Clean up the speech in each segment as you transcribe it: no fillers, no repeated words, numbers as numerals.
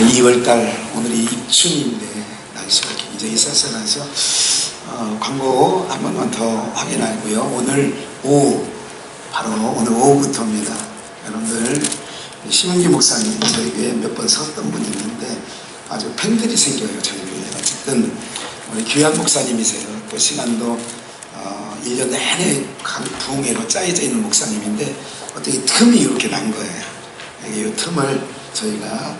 2월달 오늘이 입춘인데 날씨가 굉장히 쌀쌀하죠. 광고 한 번만 더 확인하고요. 오늘 오후, 바로 오늘 오후부터입니다. 여러분들 심은기 목사님 저희 교회에 몇 번 섰던 분이 있는데 아주 팬들이 생겨요. 저희 교회에. 어쨌든 우리 귀한 목사님이세요. 또 시간도 1년 내내 부흥회로 짜여져 있는 목사님인데 어떻게 틈이 이렇게 난 거예요. 이 틈을 저희가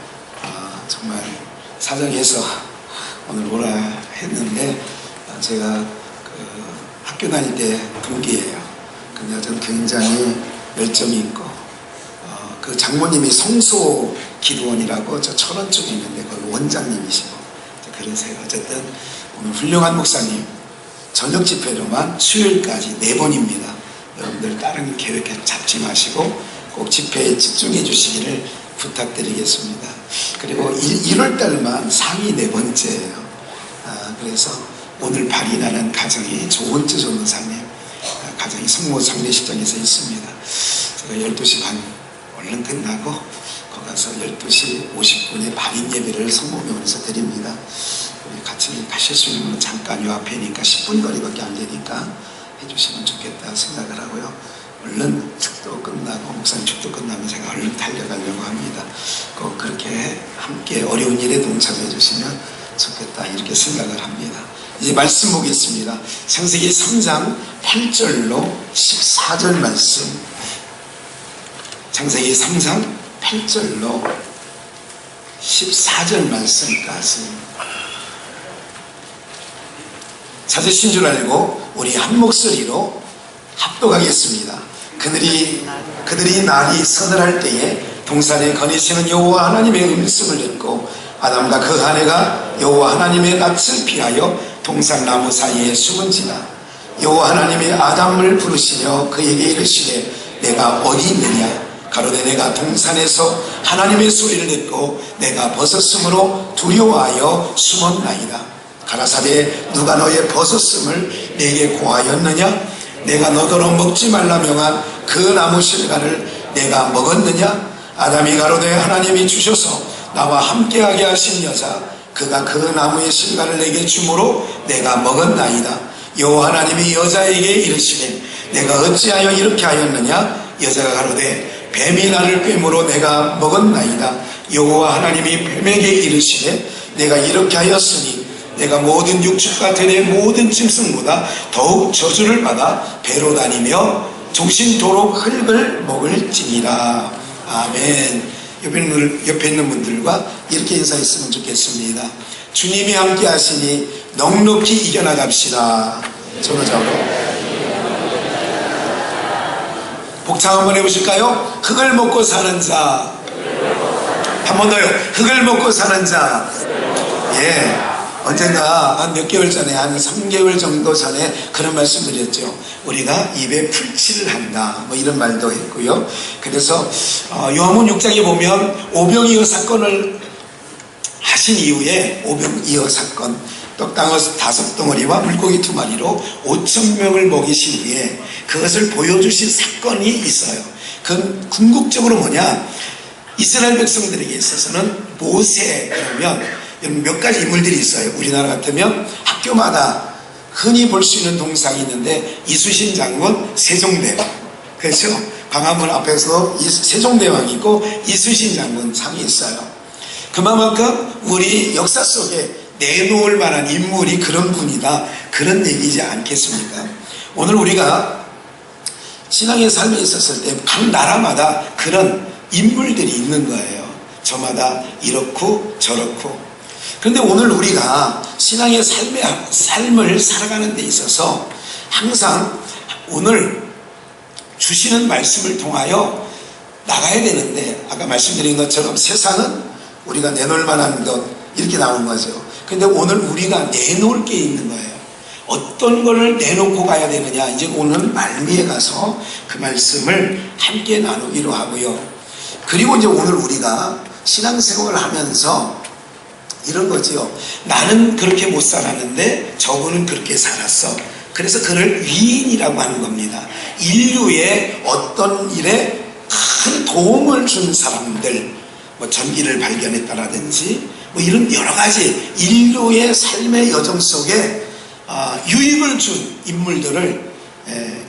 정말 사정해서 오늘 오라 했는데 제가 학교 다닐 때 동기예요. 근데 저는 굉장히 열정이 있고 그 장모님이 성소 기도원이라고 저 철원 쪽에 있는데 거기 원장님이시고 그러세요. 어쨌든 오늘 훌륭한 목사님 저녁 집회로만 수요일까지 4번입니다. 여러분들 다른 계획 잡지 마시고 꼭 집회에 집중해 주시기를 부탁드리겠습니다. 그리고 1월달만 상위 4번째예요. 그래서 오늘 발인하는 가정이 조은주 전도사님 가정이 성모 장례식장에서 있습니다. 제가 12시 반 얼른 끝나고 거기 가서 12시 50분에 발인 예배를 성모병원에서 드립니다. 우리 같이 가실 수 있는 분은 잠깐 요 앞에니까 10분 거리밖에 안 되니까 해주시면 좋겠다 생각을 하고요. 얼른 축도 끝나고 목사님 축도 끝나면 제가 얼른 달려가려고 합니다. 꼭 그렇게 함께 어려운 일에 동참해 주시면 좋겠다 이렇게 생각을 합니다. 이제 말씀 보겠습니다. 창세기 3장 8절로 14절 말씀. 창세기 3장 8절로 14절 말씀까지 찾으신 줄 알고 우리 한 목소리로 합독하겠습니다. 그들이 날이 서늘할 때에 동산에 거니시는 여호와 하나님의 음성을 듣고 아담과 그 아내가 여호와 하나님의 낯을 피하여 동산 나무 사이에 숨은지라. 여호와 하나님이 아담을 부르시며 그에게 이르시되 내가 어디 있느냐. 가로되 내가 동산에서 하나님의 소리를 듣고 내가 벗었으므로 두려워하여 숨었나이다. 가라사대 누가 너의 벗었음을 내게 고하였느냐. 내가 너더러 먹지 말라 명한 그 나무 실과를 내가 먹었느냐. 아담이 가로되 하나님이 주셔서 나와 함께하게 하신 여자 그가 그 나무의 실과를 내게 주므로 내가 먹었나이다. 여호와 하나님이 여자에게 이르시되 내가 어찌하여 이렇게 하였느냐. 여자가 가로되 뱀이 나를 꿰므로 내가 먹었나이다. 여호와 하나님이 뱀에게 이르시되 내가 이렇게 하였으니 내가 모든 육축과 들의 모든 짐승보다 더욱 저주를 받아 배로 다니며 종신토록 흙을 먹을지니라. 아멘. 옆에 있는 분들과 이렇게 인사했으면 좋겠습니다. 주님이 함께 하시니 넉넉히 이겨나갑시다. 손을 잡고 복창 한번 해보실까요? 흙을 먹고 사는 자. 한 번 더요. 흙을 먹고 사는 자. 예. 언젠가 한 몇 개월 전에 한 3개월 정도 전에 그런 말씀 드렸죠. 우리가 입에 풀칠을 한다 뭐 이런 말도 했고요. 그래서 요한복음 6장에 보면 오병이어 사건을 하신 이후에 오병이어 사건 떡당어 5덩어리와 물고기 2마리로 5,000명을 먹이신 후에 그것을 보여주신 사건이 있어요. 그건 궁극적으로 뭐냐, 이스라엘 백성들에게 있어서는 모세 그러면 몇 가지 인물들이 있어요. 우리나라 같으면 학교마다 흔히 볼 수 있는 동상이 있는데 이순신 장군, 세종대왕. 그렇죠? 광화문 앞에서 세종대왕이 있고 이순신 장군 상이 있어요. 그만큼 우리 역사 속에 내놓을 만한 인물이 그런 분이다, 그런 얘기지 않겠습니까? 오늘 우리가 신앙의 삶에 있었을 때 각 나라마다 그런 인물들이 있는 거예요. 저마다 이렇고 저렇고. 그런데 오늘 우리가 신앙의 삶을 살아가는 데 있어서 항상 오늘 주시는 말씀을 통하여 나가야 되는데, 아까 말씀드린 것처럼 세상은 우리가 내놓을 만한 것 이렇게 나온 거죠. 근데 오늘 우리가 내놓을 게 있는 거예요. 어떤 걸 내놓고 가야 되느냐, 이제 오늘 말미에 가서 그 말씀을 함께 나누기로 하고요. 그리고 이제 오늘 우리가 신앙생활을 하면서 이런 거지요. 나는 그렇게 못 살았는데 저분은 그렇게 살았어. 그래서 그를 위인이라고 하는 겁니다. 인류의 어떤 일에 큰 도움을 준 사람들, 뭐 전기를 발견했다라든지 뭐 이런 여러 가지 인류의 삶의 여정 속에 유익을 준 인물들을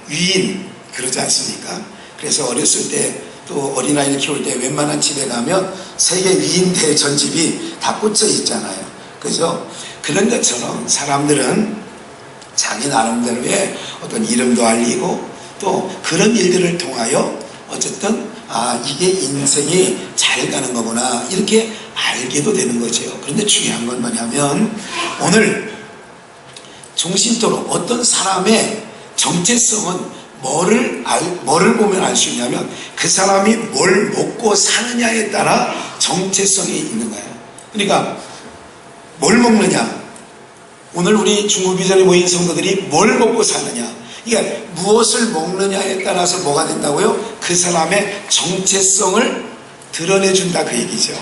위인 그러지 않습니까? 그래서 어렸을 때 또 어린아이를 키울 때 웬만한 집에 가면 세계 위인 대전집이 다 꽂혀 있잖아요. 그죠? 그런 것처럼 사람들은 자기 나름대로의 어떤 이름도 알리고 또 그런 일들을 통하여 어쨌든 이게 인생이 잘 가는 거구나 이렇게 알게도 되는 거죠. 그런데 중요한 건 뭐냐면 오늘 종신토록 어떤 사람의 정체성은 뭐를 보면 알 수 있냐면 그 사람이 뭘 먹고 사느냐에 따라 정체성이 있는 거예요. 그러니까 뭘 먹느냐, 오늘 우리 중국비전에 모인 성도들이 뭘 먹고 사느냐, 그러니까 무엇을 먹느냐에 따라서 뭐가 된다고요? 그 사람의 정체성을 드러내준다 그 얘기죠.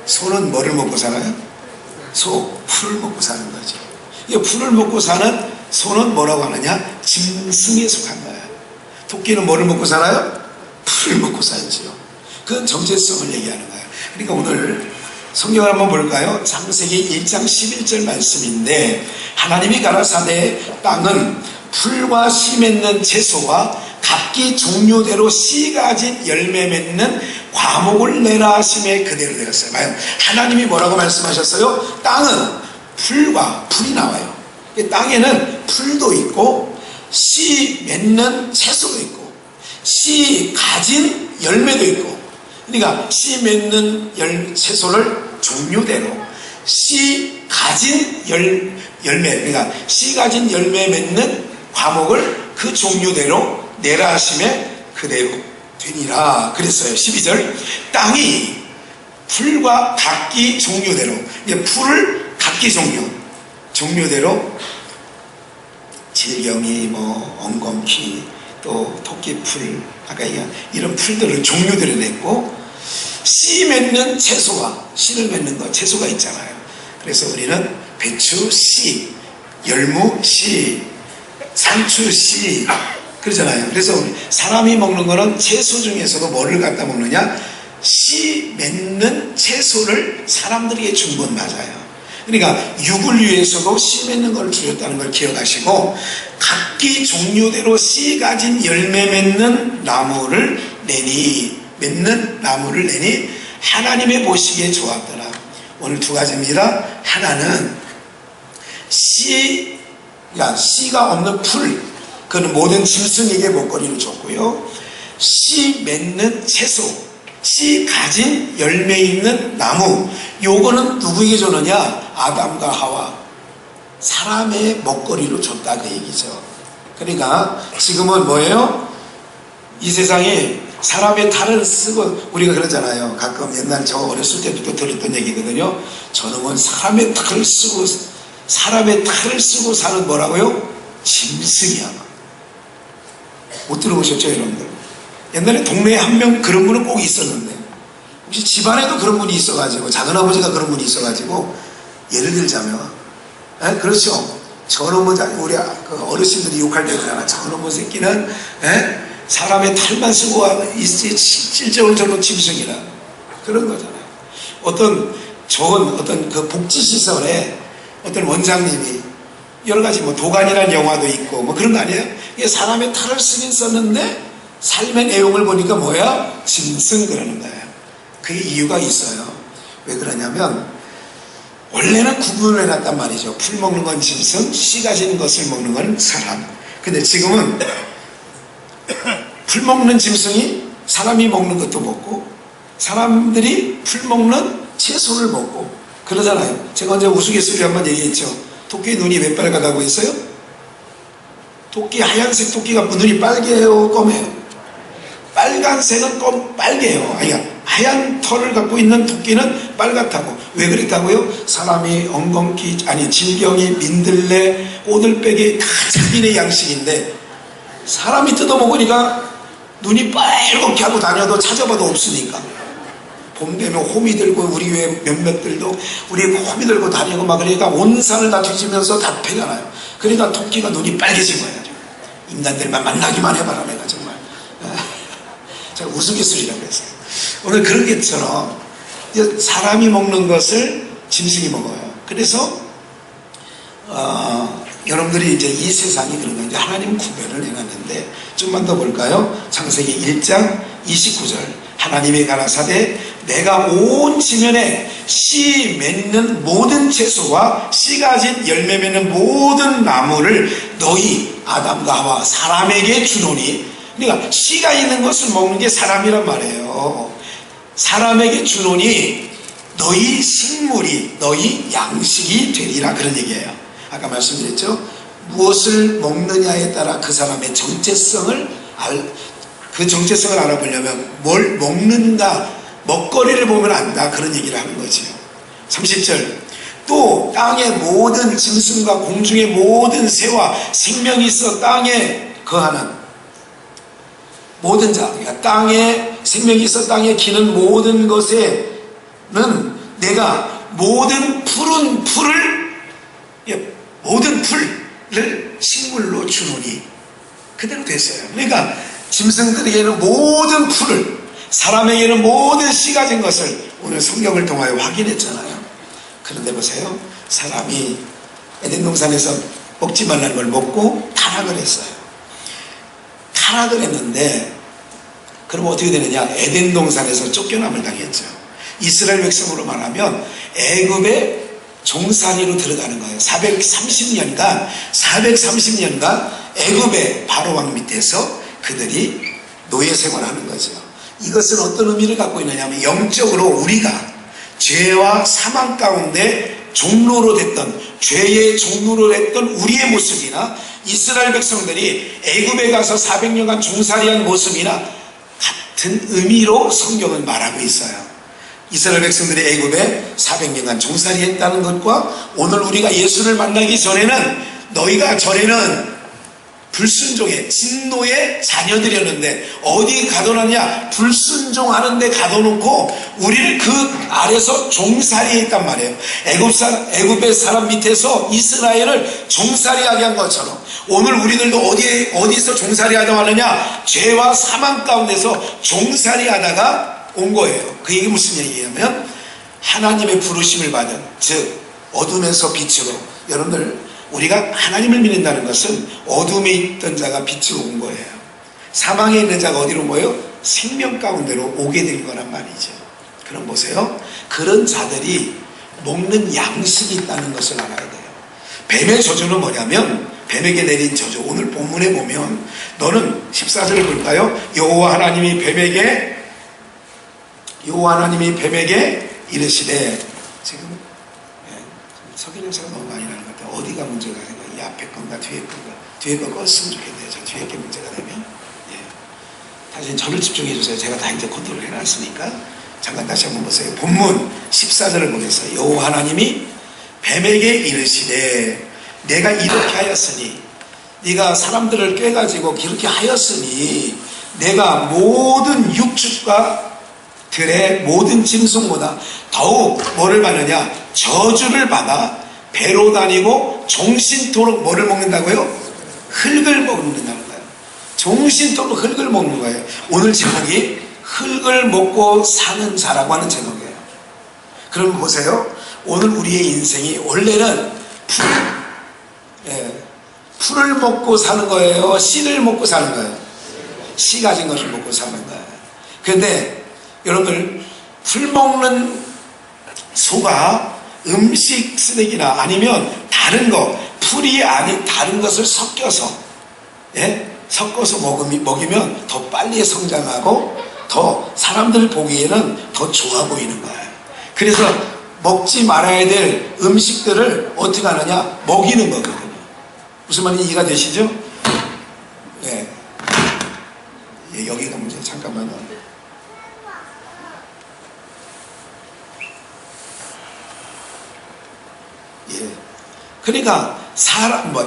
소는 뭐를 먹고 살아요? 풀을 먹고 사는 거죠. 이 풀을 먹고 사는 소는 뭐라고 하느냐? 짐승에 속한 거예요. 토끼는 뭐를 먹고 살아요? 풀을 먹고 살지요. 그건 정체성을 얘기하는 거예요. 그러니까 오늘 성경을 한번 볼까요? 창세기 1장 11절 말씀인데 하나님이 가라사대 땅은 풀과 씨 맺는 채소와 각기 종류대로 씨 가진 열매 맺는 과목을 내라 하심에 그대로 되었어요. 하나님이 뭐라고 말씀하셨어요? 땅은 풀이 나와요. 땅에는 풀도 있고 씨 맺는 채소도 있고 씨 가진 열매도 있고, 그러니까 씨 맺는 채소를 종류대로 씨 가진 열매, 그러니까 씨 가진 열매 맺는 과목을 그 종류대로 내라 하심에 그대로 되니라 그랬어요. 12절 땅이 풀과 각기 종류대로, 풀을 각기 종류대로 질경이 엉겅퀴 또 토끼풀 아까 얘기한 이런 풀들을 종류대로 냈고 씨 맺는 채소와 씨를 맺는 거 채소가 있잖아요. 그래서 우리는 배추 씨, 열무 씨, 상추 씨 그러잖아요. 그래서 사람이 먹는 거는 채소 중에서도 뭐를 갖다 먹느냐? 씨 맺는 채소를 사람들에게 준 건 맞아요. 그러니까 육을 위해서도 씨 맺는 걸 주셨다는 걸 기억하시고 각기 종류대로 씨 가진 열매 맺는 나무를 내니 하나님의 보시기에 좋았더라. 오늘 두 가지입니다. 하나는 씨가 없는 풀, 그는 모든 짐승에게 먹거리를 줬고요. 씨 맺는 채소, 씨 가진 열매 있는 나무, 요거는 누구에게 줬느냐? 아담과 하와, 사람의 먹거리로 줬다 그 얘기죠. 그러니까 지금은 뭐예요? 이 세상에 사람의 탈을 쓰고, 우리가 그러잖아요. 가끔 옛날 저 어렸을 때부터 들었던 얘기거든요. 저놈은 사람의 탈을 쓰고 사는 뭐라고요? 짐승이야. 못 들어보셨죠 여러분들? 옛날에 동네에 한 명 그런 분은 꼭 있었는데, 혹시 집안에도 그런 분이 있어가지고, 작은아버지가 그런 분이 있어가지고, 예를 들자면 그렇죠. 저놈은, 우리 어르신들이 욕할 때 그러잖아. 저놈의 새끼는 사람의 탈만 쓰고 있지 실제로는 저런 짐승이라 그런 거잖아요. 어떤 좋은 그 복지시설에 어떤 원장님이 여러 가지 도가니라는 영화도 있고 그런 거 아니에요? 이게 사람의 탈을 쓰긴 썼는데 삶의 내용을 보니까 뭐야? 짐승 그러는 거예요. 그게 이유가 있어요. 왜 그러냐면 원래는 구분을 해놨단 말이죠. 풀 먹는 건 짐승, 씨 가진 것을 먹는 건 사람. 근데 지금은 풀 먹는 짐승이 사람이 먹는 것도 먹고 사람들이 풀 먹는 채소를 먹고 그러잖아요. 제가 언제 우스갯소리 한번 얘기했죠. 토끼 눈이 왜 빨갛다고 했어요? 토끼, 하얀색 토끼가 눈이 빨개요, 검해요? 빨간색은 빨개요. 하얀 털을 갖고 있는 토끼는 빨갛다고. 왜 그랬다고요? 사람이 질경이 민들레 꼬들빼기 다 자기네 양식인데 사람이 뜯어먹으니까 눈이 빨갛게 하고 다녀도 찾아봐도 없으니까. 봄 되면 호미 들고 우리 왜 몇몇들도 우리 호미 들고 다니고 그러니까 온 산을 다 뒤지면서 다 패잖아요. 그러니까 토끼가 눈이 빨개진 거예요. 인간들만 만나기만 해봐라 내가 정말. 제가 우스갯소리라고 했어요. 오늘 그런 것처럼 사람이 먹는 것을 짐승이 먹어요. 그래서 여러분들이 이제 이 세상이 그런 건데 하나님 구별을 해놨는데 좀만 더 볼까요? 창세기 1장 29절 하나님이 가라사대 내가 온 지면에 씨 맺는 모든 채소와 씨 가진 열매 맺는 모든 나무를 너희 아담과 하와 사람에게 주노니, 그러니까 씨가 있는 것을 먹는 게 사람이란 말이에요. 사람에게 주노니 너희 식물이 너희 양식이 되리라, 그런 얘기예요. 아까 말씀드렸죠. 무엇을 먹느냐에 따라 그 사람의 정체성을 알아보려면 뭘 먹는가, 먹거리를 보면 안다, 그런 얘기를 하는 거죠. 30절 또 땅의 모든 짐승과 공중의 모든 새와 생명이 있어 땅에 거하는 모든 자, 그러니까 땅에 생명이 있어 땅에 기는 모든 것에는 내가 모든 푸른 풀을, 모든 풀을 식물로 주노니, 그대로 됐어요. 그러니까 짐승들에게는 모든 풀을, 사람에게는 모든 씨 가진 것을 오늘 성경을 통하여 확인했잖아요. 그런데 보세요. 사람이 에덴 동산에서 먹지 말라는 걸 먹고 타락을 했어요. 타락을 했는데 그럼 어떻게 되느냐? 에덴 동산에서 쫓겨남을 당했죠. 이스라엘 백성으로 말하면 애굽의 종살이로 들어가는 거예요. 430년간 애굽의 바로 왕 밑에서 그들이 노예 생활하는 거죠. 이것은 어떤 의미를 갖고 있느냐 하면 영적으로 우리가 죄와 사망 가운데 종로로 됐던, 죄의 종로로 됐던 우리의 모습이나 이스라엘 백성들이 애굽에 가서 400년간 종살이한 모습이나 같은 의미로 성경은 말하고 있어요. 이스라엘 백성들이 애굽에 400년간 종살이했다는 것과 오늘 우리가 예수를 만나기 전에는, 너희가 전에는 불순종의 진노의 자녀들이었는데 어디 가둬놨냐? 불순종하는 데 가둬놓고 우리를 그 아래서 종살이 했단 말이에요. 애굽의 사람 밑에서 이스라엘을 종살이하게 한 것처럼 오늘 우리들도 어디서 종살이 하다 왔느냐? 죄와 사망 가운데서 종살이 하다가 온 거예요. 그 얘기 무슨 얘기냐면 하나님의 부르심을 받은, 즉 어둠에서 빛으로, 여러분들 우리가 하나님을 믿는다는 것은 어둠에 있던 자가 빛으로 온 거예요. 사망에 있는 자가 어디로 온 거예요? 생명 가운데로 오게 된 거란 말이죠. 그럼 보세요. 그런 자들이 먹는 양식이 있다는 것을 알아야 돼요. 뱀의 저주는 뭐냐면, 뱀에게 내린 저주, 오늘 본문에 보면 너는 14절을 볼까요? 여호와 하나님이 뱀에게 이르시되, 지금 석유냄새가 너무 많이 나는 것 같아요. 어디가 문제가 되는 거예요? 이 앞에 건가 뒤에 건가? 뒤에 거 껐으면 좋겠네요. 저 뒤에 게 문제가 되면. 다시 저를 집중해 주세요. 제가 다 이제 컨트롤 해놨으니까. 잠깐 다시 한번 보세요. 본문 14절을 보겠어요. 여호와 하나님이 뱀에게 이르시되 내가 이렇게 하였으니, 네가 사람들을 꾀가지고 이렇게 하였으니 내가 모든 육축과 들의 모든 짐승보다 더욱 뭐를 받느냐? 저주를 받아 배로 다니고 종신토록 뭐를 먹는다고요? 흙을 먹는다는 거예요. 종신토록 흙을 먹는 거예요. 오늘 제목이 흙을 먹고 사는 자라고 하는 제목이에요. 그럼 보세요. 오늘 우리의 인생이 원래는 풀을 먹고 사는 거예요? 씨를 먹고 사는 거예요? 씨 가진 것을 먹고 사는 거예요. 그런데 여러분들, 풀 먹는 소가 음식 쓰레기나 아니면 다른 거, 풀이 아닌 다른 것을 섞어서 먹이면 더 빨리 성장하고 더 사람들 보기에는 더 좋아 보이는 거예요. 그래서 먹지 말아야 될 음식들을 어떻게 하느냐? 먹이는 거거든요. 무슨 말인지 이해가 되시죠? 여기가 문제. 잠깐만요. 그러니까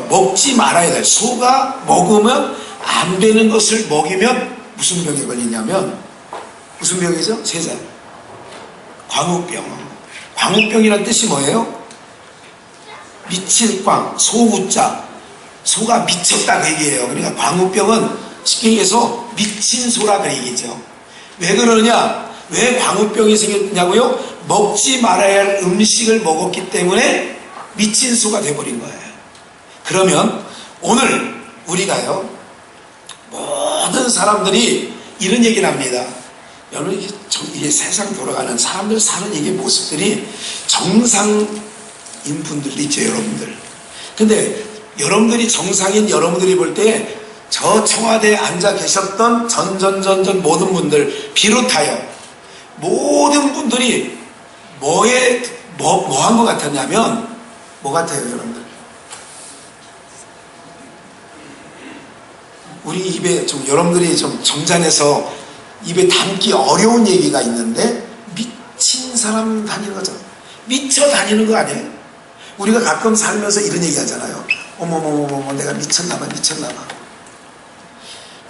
먹지 말아야 돼. 소가 먹으면 안 되는 것을 먹이면 무슨 병에 걸리냐면, 무슨 병이죠? 세자. 광우병. 광우병이라는 뜻이 뭐예요? 미칠 광, 소우자. 소가 미쳤다 그 얘기예요. 그러니까 광우병은 쉽게 얘기해서 미친 소라 그 얘기죠. 왜 그러느냐? 왜 광우병이 생겼냐고요? 먹지 말아야 할 음식을 먹었기 때문에 미친 수가 돼버린 거예요. 그러면 오늘 우리가요, 모든 사람들이 이런 얘기를 합니다. 여러분, 이게 세상 돌아가는 사람들 사는 이게 모습들이 정상인 분들 있죠, 여러분들. 근데 여러분들이 정상인 여러분들이 볼 때 저 청와대에 앉아 계셨던 전전 모든 분들 비롯하여 모든 분들이 뭐 한 것 같았냐면, 뭐 같아요, 여러분들? 우리 입에 여러분들이 좀 점잖아서 입에 담기 어려운 얘기가 있는데, 미친 사람 다니는 거죠. 미쳐 다니는 거 아니에요? 우리가 가끔 살면서 이런 얘기 하잖아요. 어머머머머, 내가 미쳤나봐.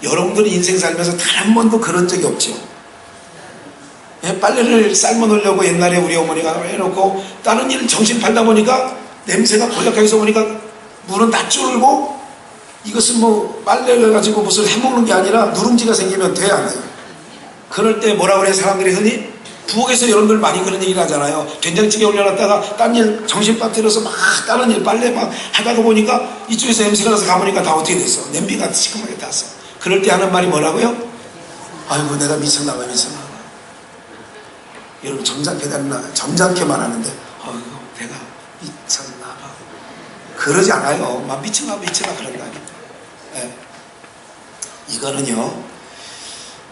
여러분들이 인생 살면서 단 한 번도 그런 적이 없죠. 빨래를 삶아 놓으려고 옛날에 우리 어머니가 해놓고 다른 일 정신 팔다 보니까 냄새가 고약하게서 보니까 물은 다 줄고, 이것은 뭐 빨래를 가지고 무슨 해먹는 게 아니라 누룽지가 생기면 돼, 안 돼요? 그럴 때 뭐라 그래 사람들이 흔히? 부엌에서 여러분들 많이 그런 얘기를 하잖아요. 된장찌개 올려놨다가 딴 일 정신 빠뜨려서 막 다른 일 빨래 막 하다가 보니까 이쪽에서 냄새가 나서 가보니까 다 어떻게 됐어? 냄비가 시커멓게 탔어. 그럴 때 하는 말이 뭐라고요? 아이고, 내가 미쳤나봐. 여러분, 점잖게만 하는데, 아이고, 내가 미쳤나봐. 그러지 않아요. 막 미쳤나 그런다니까. 네. 이거는요,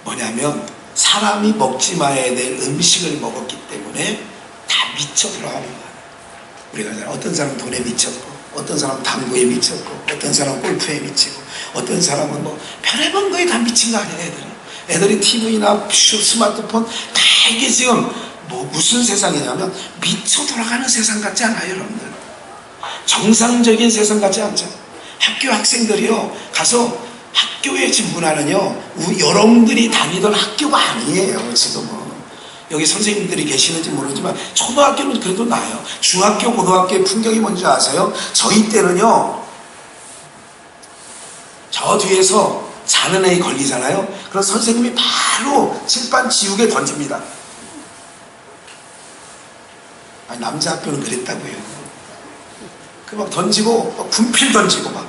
뭐냐면 사람이 먹지 말아야 될 음식을 먹었기 때문에 다 미쳐 들어가는 거예요. 우리가 어떤 사람은 돈에 미쳤고, 어떤 사람은 당구에 미쳤고, 어떤 사람은 골프에 미치고, 어떤 사람은 뭐 별의별 거에 다 미친 거 아니에요, 애들이 TV나 스마트폰 다 이게 지금 뭐 무슨 세상이냐면 미쳐 돌아가는 세상 같지 않아요, 여러분들? 정상적인 세상 같지 않죠? 학교 학생들이요, 가서 학교의 문화는요, 여러분들이 다니던 학교가 아니에요, 지금은. 여기 선생님들이 계시는지 모르지만 초등학교는 그래도 나아요. 중학교, 고등학교의 풍경이 뭔지 아세요? 저희 때는요, 저 뒤에서 자는 애이 걸리잖아요. 그럼 선생님이 바로 칠판 지우개 던집니다. 아니, 남자 학교는 그랬다고요. 그 막 던지고, 막 분필 던지고 막.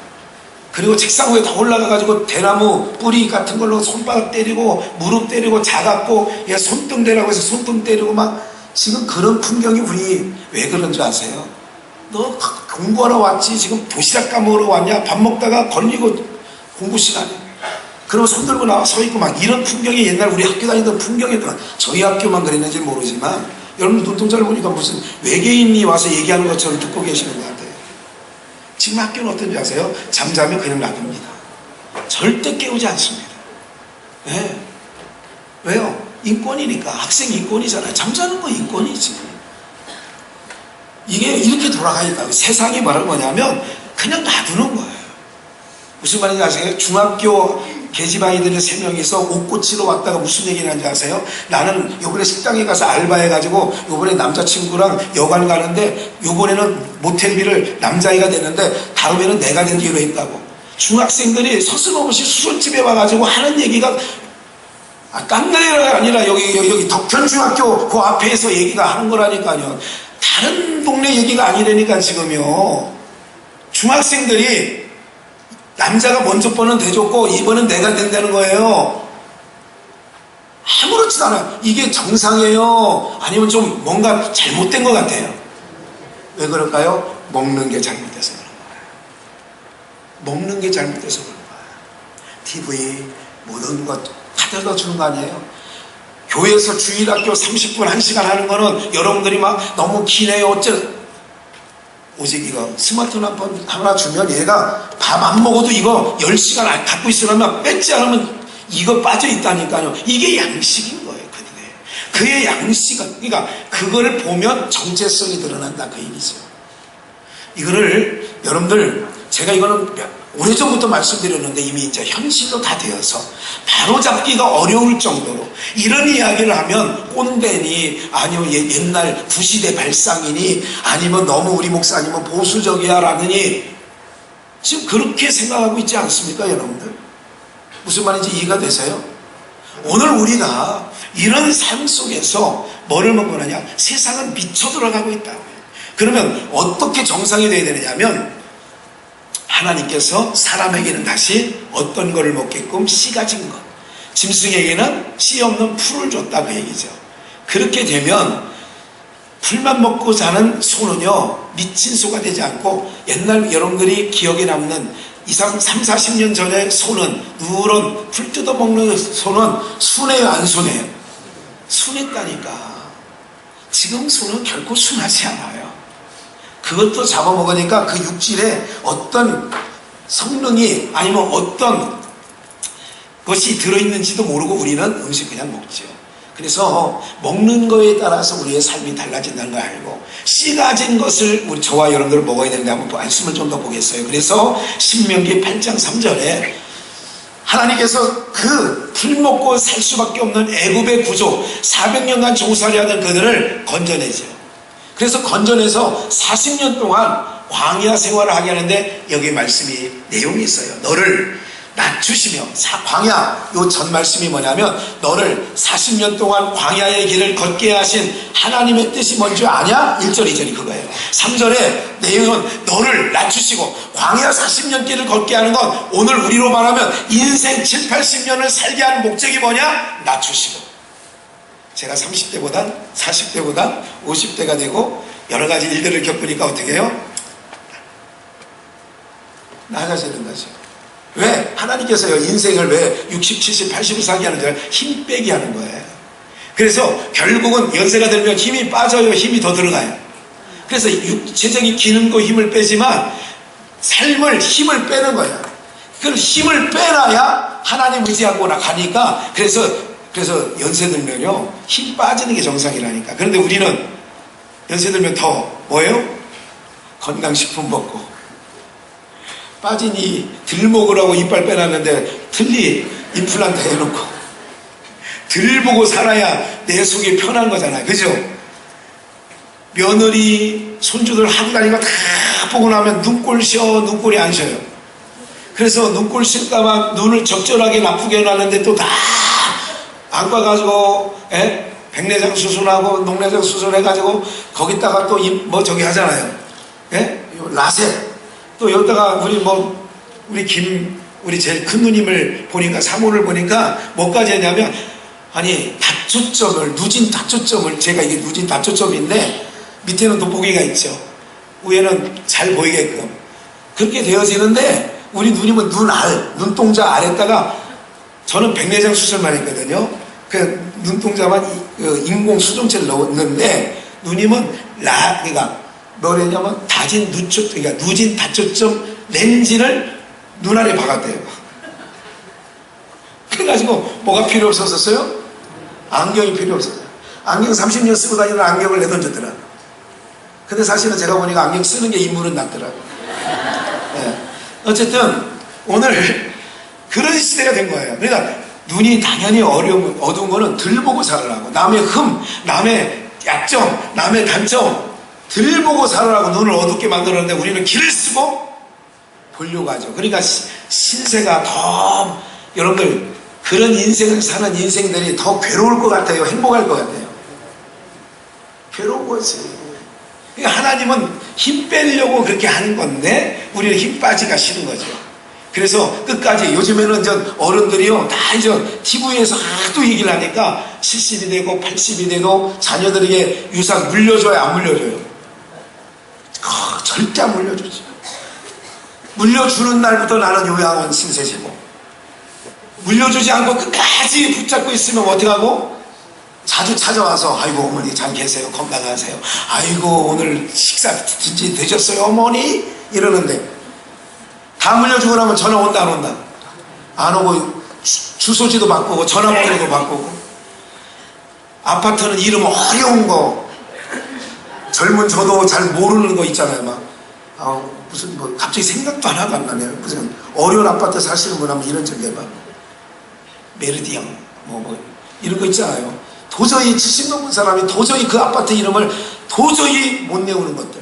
그리고 책상 위에 다 올라가가지고 대나무 뿌리 같은 걸로 손바닥 때리고 무릎 때리고 자갖고 손등 대라고 해서 손등 때리고 막. 지금 그런 풍경이 우리 왜 그런 줄 아세요? 너 공부하러 왔지 지금 도시락 까먹으러 왔냐? 밥 먹다가 걸리고 공부 시간에. 그러고 손 들고 나와 서 있고 막 이런 풍경이 옛날 우리 학교 다니던 풍경이더라. 저희 학교만 그랬는지 모르지만 여러분 눈동자를 보니까 무슨 외계인이 와서 얘기하는 것처럼 듣고 계시는 것 같아요. 지금 학교는 어떤지 아세요? 잠자면 그냥 놔둡니다. 절대 깨우지 않습니다. 네. 왜요? 인권이니까. 학생 인권이잖아요. 잠자는 거 인권이지. 이게 이렇게 돌아가니까 세상이 말하는 거냐면 그냥 놔두는 거예요. 무슨 말인지 아세요? 중학교 계집아이들이 3명이서 옷 고치러 왔다가 무슨 얘기를 하는지 아세요? 나는 요번에 식당에 가서 알바해가지고 요번에 남자친구랑 여관 가는데 요번에는 모텔비를 남자아이가 되는데 다음에는 내가 되기로 했다고. 중학생들이 서슴없이 수술집에 와가지고 하는 얘기가 딴 데가 아니라 여기 덕현중학교 그 앞에서 얘기가 하는 거라니까요. 다른 동네 얘기가 아니라니까 지금요. 중학생들이 남자가 먼저 번은 대줬고 이번은 내가 된다는 거예요. 아무렇지도 않아요. 이게 정상이에요? 아니면 좀 뭔가 잘못된 것 같아요? 왜 그럴까요? 먹는 게 잘못돼서 그런 거예요. 먹는 게 잘못돼서 그런 거예요. TV 모든 것 다 들어주는 거 아니에요? 교회에서 주일학교 30분 1시간 하는 거는 여러분들이 막 너무 기네요 어째. 오직 이거 스마트폰 하나 주면 얘가 밥 안 먹어도 이거 10시간 갖고 있으려면 뺏지 않으면 이거 빠져 있다니까요. 이게 양식인 거예요. 그의 양식은, 그러니까 그걸 보면 정체성이 드러난다 그 얘기죠. 이거를 여러분들 제가 이거는 오래전부터 말씀드렸는데 이미 이제 현실로 다 되어서 바로잡기가 어려울 정도로 이런 이야기를 하면 꼰대니 아니면 옛날 구시대 발상이니 아니면 너무 우리 목사님은 보수적이야 라느니 지금 그렇게 생각하고 있지 않습니까 여러분들? 무슨 말인지 이해가 되세요? 오늘 우리가 이런 삶 속에서 뭐를 먹고 나냐? 세상은 미쳐 들어가고 있다고요. 그러면 어떻게 정상이 되어야 되느냐면 하나님께서 사람에게는 다시 어떤 거를 먹게끔 씨가 진 것, 짐승에게는 씨 없는 풀을 줬다 그 얘기죠. 그렇게 되면 풀만 먹고 자는 소는요 미친 소가 되지 않고, 옛날 여러분들이 기억에 남는 3, 40년 전에 소는, 누런 풀 뜯어먹는 소는 순해요 안 순해요? 순했다니까. 지금 소는 결코 순하지 않아요. 그것도 잡아먹으니까 그 육질에 어떤 성능이 아니면 어떤 것이 들어있는지도 모르고 우리는 음식 그냥 먹죠. 그래서 먹는 거에 따라서 우리의 삶이 달라진다는 걸 알고, 씨가 진 것을 우리 저와 여러분들 먹어야 되는데 한번 말씀을 좀 더 보겠어요. 그래서 신명기 8장 3절에 하나님께서 그 풀 먹고 살 수밖에 없는 애굽의 구조, 400년간 종살이 하던 그들을 건져내죠. 그래서 건져내서 40년 동안 광야 생활을 하게 하는데 여기 말씀이 내용이 있어요. 너를 낮추시며, 광야 요 전 말씀이 뭐냐면 너를 40년 동안 광야의 길을 걷게 하신 하나님의 뜻이 뭔지 아냐? 1절 2절이 그거예요. 3절에 내용은 너를 낮추시고, 광야 40년 길을 걷게 하는 건 오늘 우리로 말하면 인생 7, 80년을 살게 하는 목적이 뭐냐? 낮추시고. 제가 30대보다 40대보다 50대가 되고 여러 가지 일들을 겪으니까 어떻게 해요? 나아가시는 거죠. 왜? 하나님께서요 인생을 왜 60, 70, 80을 살게 하는지 힘 빼게 하는 거예요. 그래서 결국은 연세가 들면 힘이 빠져요, 힘이 더 들어가요. 그래서 육체적인 기능도 힘을 빼지만 삶을 힘을 빼는 거예요. 그 힘을 빼놔야 하나님 의지하고 나가니까, 그래서 연세 들면요 힘 빠지는 게 정상이라니까. 그런데 우리는 연세 들면 더 뭐예요? 건강식품 먹고, 빠진 이 들 먹으라고 이빨 빼놨는데 틀니 임플란트 해놓고, 들 보고 살아야 내 속이 편한 거잖아요. 그죠? 며느리 손주들 하고 다니는 거 다 보고 나면 눈꼴 쉬어, 눈꼴이 안 쉬어요. 그래서 눈꼴 쉴까봐 눈을 적절하게 나쁘게 해놨는데 또 다 안 가가지고 백내장 수술하고 녹내장 수술해가지고 거기다가 또 뭐 저기 하잖아요. 라섹. 또 여기다가 우리 제일 큰 누님을 보니까, 사모를 보니까 뭐까지 했냐면, 아니 다초점을, 누진 다초점을, 제가 이게 누진 다초점인데 밑에는 돋보기가 있죠. 위에는 잘 보이게끔 그렇게 되어지는데, 우리 누님은 눈동자 아래다가, 저는 백내장 수술만 했거든요. 그 눈동자만 인공 수정체를 넣었는데, 누님은 그러니까 뭐냐면 다진 누초, 그러니까 누진 다초점 렌즈를 눈 안에 박았대요. 그래가지고 뭐가 필요 없었어요? 안경이 필요 없었어요. 안경 30년 쓰고 다니는 안경을 내던졌더라. 근데 사실은 제가 보니까 안경 쓰는 게 인물은 낫더라고요. 어쨌든 오늘 그런 시대가 된 거예요. 그러니까 눈이 당연히 어두운 거는 들 보고 살으라고, 남의 흠, 남의 약점, 남의 단점 들 보고 살으라고 눈을 어둡게 만들었는데, 우리는 길을 쓰고 보려고 하죠. 그러니까 신세가 더, 여러분들 그런 인생을 사는 인생들이 더 괴로울 것 같아요, 행복할 것 같아요? 괴로운 거지. 그러니까 하나님은 힘 빼려고 그렇게 하는 건데 우리는 힘 빠지기가 싫은 거죠. 그래서 끝까지 요즘에는 어른들이요 다 이제 TV에서 하도 얘기를 하니까 70이 되고 80이 돼도 자녀들에게 유산 물려줘요, 안 물려줘요? 절대 안 물려주지. 물려주는 날부터 나는 요양원 신세지고, 물려주지 않고 끝까지 붙잡고 있으면 어떡하고? 자주 찾아와서 아이고 어머니 잘 계세요, 건강하세요, 아이고 오늘 식사 되셨어요 어머니? 이러는데, 다 물려주고 나면 전화 온다 안 온다? 안 오고 주소지도 바꾸고 전화번호도 바꾸고, 아파트는 이름 어려운 거, 젊은 저도 잘 모르는 거 있잖아요. 막 무슨 갑자기 생각도 하나도 안 나네요. 무슨 어려운 아파트 사시는 분 하면 이런 좀 해봐. 메르디앙 뭐 이런 거 있잖아요. 도저히 70 넘은 사람이 도저히 그 아파트 이름을 도저히 못 내우는 것들.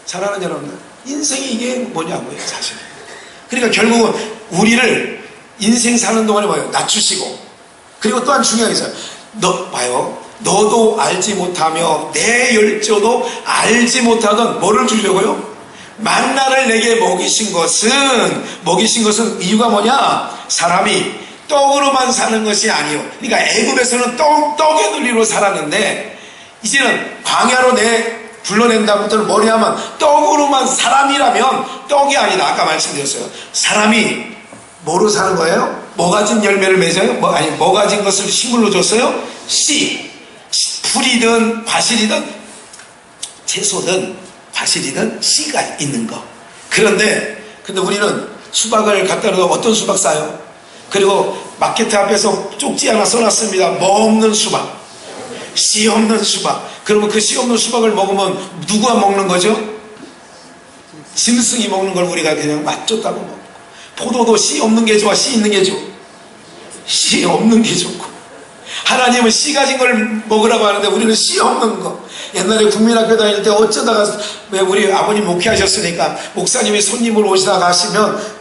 사랑하는 여러분들, 인생이 이게 뭐냐고요 사실. 그러니까 결국은 우리를 인생 사는 동안에 낮추시고, 그리고 또한 중요한 게 있어요. 봐요. 너도 알지 못하며 내 열조도 알지 못하던 뭐를 주려고요? 만나를 내게 먹이신 것은 이유가 뭐냐? 사람이 떡으로만 사는 것이 아니요. 그러니까 애굽에서는 떡의 논리로 살았는데 이제는 광야로 불러낸 다음부터는 뭐냐면 떡으로만 사람이라면 떡이 아니다. 아까 말씀드렸어요. 사람이 뭐로 사는 거예요? 뭐 가진 열매를 맺어요? 뭐 가진 것을 식물로 줬어요? 씨. 풀이든 과실이든 채소든 과실이든 씨가 있는 거. 근데 우리는 수박을 갖다 놓으면 어떤 수박 싸요? 그리고 마켓 앞에서 쪽지 하나 써놨습니다. 뭐 없는 수박, 씨 없는 수박. 그러면 그 씨 없는 수박을 먹으면 누가 먹는 거죠? 짐승이 먹는 걸 우리가 그냥 맛줬다고 먹고. 포도도 씨 없는 게 좋아, 씨 있는 게 좋아? 씨 없는 게 좋고. 하나님은 씨 가진 걸 먹으라고 하는데 우리는 씨 없는 거. 옛날에 국민학교 다닐 때 어쩌다가 왜 우리 아버님 목회하셨으니까 목사님이 손님으로 오시다가 하시면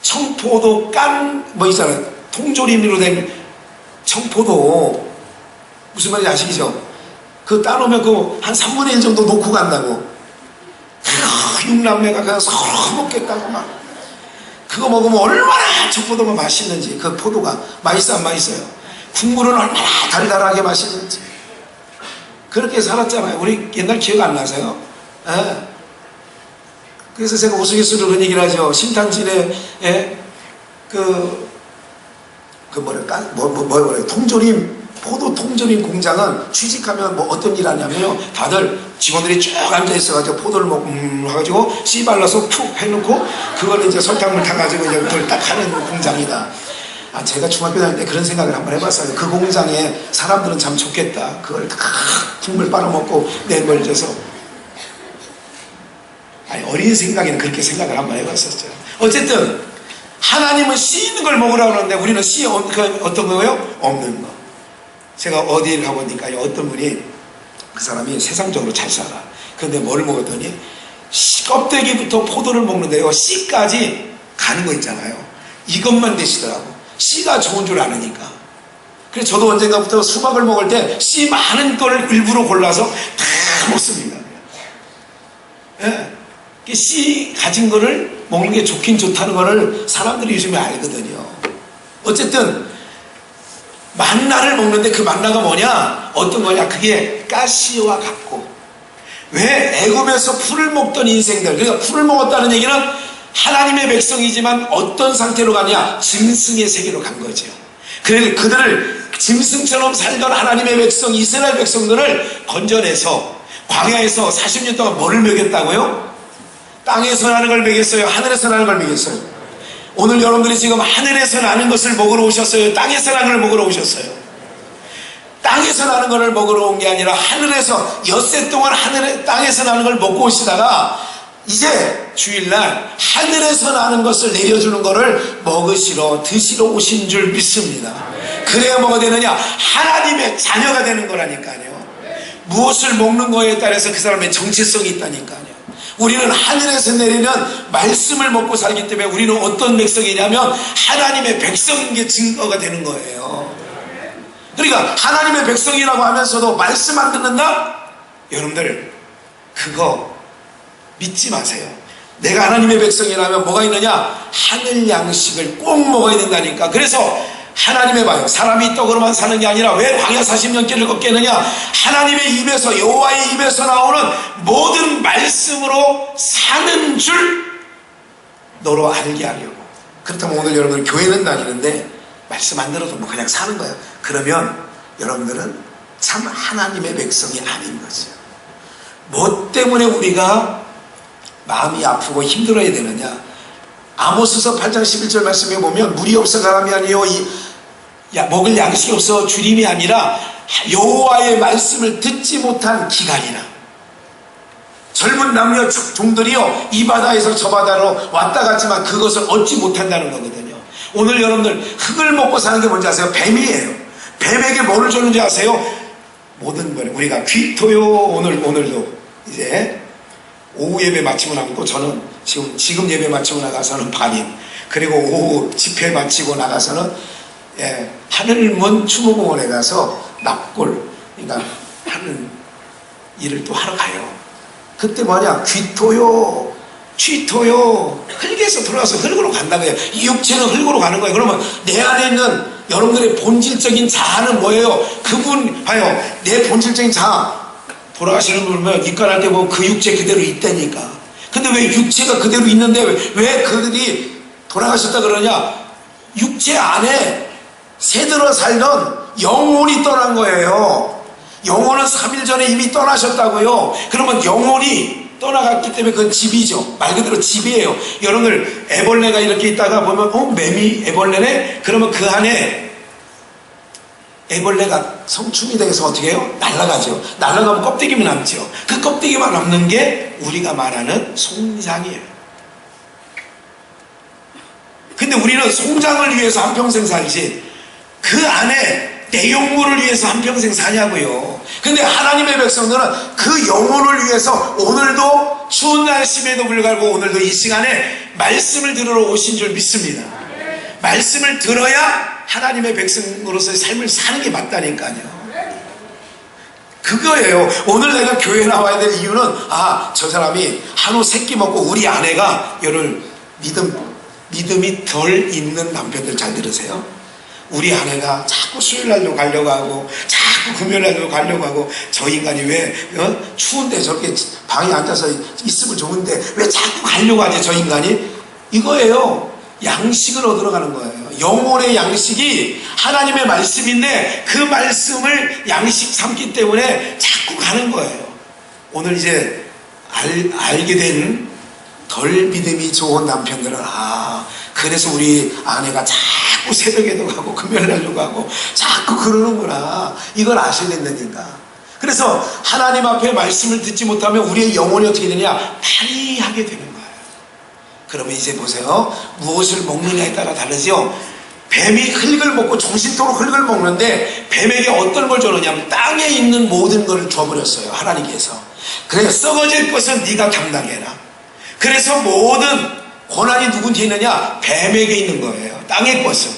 청포도 있잖아요. 통조림으로 된 청포도 무슨 말인지 아시죠? 그거 따놓으면 한 3분의 1 정도 놓고 간다고. 육남매가 그냥 서로 먹겠다고 막. 그거 먹으면 얼마나 청포도가 맛있는지. 그 포도가 맛있어 안 맛있어요? 국물은 얼마나 달달하게 맛있는지. 그렇게 살았잖아요. 우리 옛날 기억 안 나세요? 예. 그래서 제가 우스갯소리로 그런 얘기를 하죠. 신탄진에 포도 통조림 공장은 취직하면 어떤 일 하냐면요. 다들 직원들이 쭉 앉아 있어가지고 포도를 해가지고 씨 발라서 푹 해놓고 그걸 이제 설탕물 타가지고 이제 그걸 딱 하는 공장이다. 제가 중학교 다닐 때 그런 생각을 한번 해봤어요. 그 공장에 사람들은 참 좋겠다. 그걸 다 국물 빨아먹고 내몰져서. 어린 생각에는 그렇게 생각을 한번 해봤었죠. 어쨌든 하나님은 씨 있는 걸 먹으라고 하는데 우리는 씨 어떤 거예요? 없는 거. 제가 어디를 가보니까 어떤 분이 그 사람이 세상적으로 잘 살아. 그런데 뭘 먹었더니 껍데기부터 포도를 먹는데요. 씨까지 가는 거 있잖아요. 이것만 드시더라고. 씨가 좋은 줄 아느니까. 그래서 저도 언젠가부터 수박을 먹을 때 씨 많은 걸 일부러 골라서 다 먹습니다. 예. 씨 가진 거를 먹는 게 좋긴 좋다는 거를 사람들이 요즘에 알거든요. 어쨌든 만나를 먹는데 그 만나가 뭐냐? 어떤 거냐? 그게 가시와 같고. 왜? 애굽에서 풀을 먹던 인생들, 그러니까 풀을 먹었다는 얘기는 하나님의 백성이지만 어떤 상태로 가냐? 짐승의 세계로 간 거죠. 그래서 그들을 짐승처럼 살던 하나님의 백성, 이스라엘 백성들을 건져내서 광야에서 40년 동안 뭐를 먹였다고요? 땅에서 나는 걸 먹였어요? 하늘에서 나는 걸 먹였어요? 오늘 여러분들이 지금 하늘에서 나는 것을 먹으러 오셨어요? 땅에서 나는 걸 먹으러 오셨어요? 땅에서 나는 것을 먹으러 온 게 아니라 하늘에서 엿새 동안 땅에서 나는 걸 먹고 오시다가 이제 주일날 하늘에서 나는 것을 내려주는 것을 먹으시러 드시러 오신 줄 믿습니다. 그래야 뭐가 되느냐? 하나님의 자녀가 되는 거라니까요. 무엇을 먹는 거에 따라서 그 사람의 정체성이 있다니까요. 우리는 하늘에서 내리는 말씀을 먹고 살기 때문에 우리는 어떤 백성이냐면 하나님의 백성인 게 증거가 되는 거예요. 그러니까 하나님의 백성이라고 하면서도 말씀 안 듣는다? 여러분들 그거 믿지 마세요. 내가 하나님의 백성이라면 뭐가 있느냐? 하늘 양식을 꼭 먹어야 된다니까. 그래서 하나님의 봐요. 사람이 떡으로만 사는 게 아니라 왜 광야 40년 길을 걷겠느냐? 하나님의 입에서, 여호와의 입에서 나오는 모든 말씀으로 사는 줄 너로 알게 하려고. 그렇다면 오늘 여러분들 교회는 다니는데 말씀 안 들어도 뭐 그냥 사는 거예요. 그러면 여러분들은 참 하나님의 백성이 아닌 거죠. 뭐 때문에 우리가 마음이 아프고 힘들어야 되느냐? 아모스서 8장 11절 말씀에 보면 물이 없어 사람이 아니요 먹을 양식이 없어 주림이 아니라 여호와의 말씀을 듣지 못한 기간이라. 젊은 남녀 종들이요 이 바다에서 저 바다로 왔다 갔지만 그것을 얻지 못한다는 거거든요. 오늘 여러분들 흙을 먹고 사는 게 뭔지 아세요? 뱀이에요. 뱀에게 뭐를 줬는지 아세요? 모든 걸 우리가 귀토요. 오늘도 이제 오후 예배 마치고 나면 또 저는 지금 예배 마치고 나가서는 반인, 그리고 오후 집회 마치고 나가서는 예, 하늘 먼 추모공원에 가서 납골, 그러니까 하는 일을 또 하러 가요. 그때 뭐냐, 귀토요, 쥐토요, 흙에서 돌아와서 흙으로 간다고 해요. 이 육체는 흙으로 가는 거예요. 그러면 내 안에 있는 여러분들의 본질적인 자아는 뭐예요? 그분 봐요. 내 본질적인 자아, 돌아가시는 분 보면 입관할 때 보면 그 육체 그대로 있다니까. 근데 왜 육체가 그대로 있는데 왜 그들이 돌아가셨다 그러냐? 육체 안에 새들어 살던 영혼이 떠난 거예요. 영혼은 3일 전에 이미 떠나셨다고요. 그러면 영혼이 떠나갔기 때문에 그건 집이죠. 말 그대로 집이에요. 여러분들 애벌레가 이렇게 있다가 보면 매미 애벌레네? 그러면 그 안에 애벌레가 성충이 돼서 어떻게 해요? 날아가죠. 날아가면 껍데기만 남죠. 그 껍데기만 남는 게 우리가 말하는 송장이에요. 근데 우리는 송장을 위해서 한평생 살지 그 안에 내 영혼을 위해서 한평생 사냐고요. 근데 하나님의 백성들은 그 영혼을 위해서 오늘도 추운 날씨에도 불구하고 오늘도 이 시간에 말씀을 들으러 오신 줄 믿습니다. 말씀을 들어야 하나님의 백성으로서의 삶을 사는 게 맞다니까요. 그거예요. 오늘 내가 교회 나와야 될 이유는 저 사람이 한우 3끼 먹고 우리 아내가 열을 믿음이 덜 있는 남편들 잘 들으세요. 우리 아내가 자꾸 수요일날도 가려고 하고 자꾸 금요일날도 가려고 하고 저 인간이 왜 추운데 저렇게 방에 앉아서 있으면 좋은데 왜 자꾸 가려고 하지 저 인간이? 이거예요. 양식을 얻으러 가는 거예요. 영혼의 양식이 하나님의 말씀인데 그 말씀을 양식 삼기 때문에 자꾸 가는 거예요. 오늘 이제 알게 된 덜 믿음이 좋은 남편들은 그래서 우리 아내가 자꾸 새벽에도 가고 금요일날도 가고 자꾸 그러는구나. 이걸 아셔야 된다니까. 그래서 하나님 앞에 말씀을 듣지 못하면 우리의 영혼이 어떻게 되냐? 파리하게 되는 거예요. 그러면 이제 보세요. 무엇을 먹느냐에 따라 다르죠. 뱀이 흙을 먹고 정신토록 흙을 먹는데 뱀에게 어떤 걸 주느냐면 땅에 있는 모든 걸 줘버렸어요. 하나님께서. 그래서 썩어질 것은 네가 담당해라. 그래서 모든 권한이 누구한테 있느냐? 뱀에게 있는 거예요. 땅의 것은.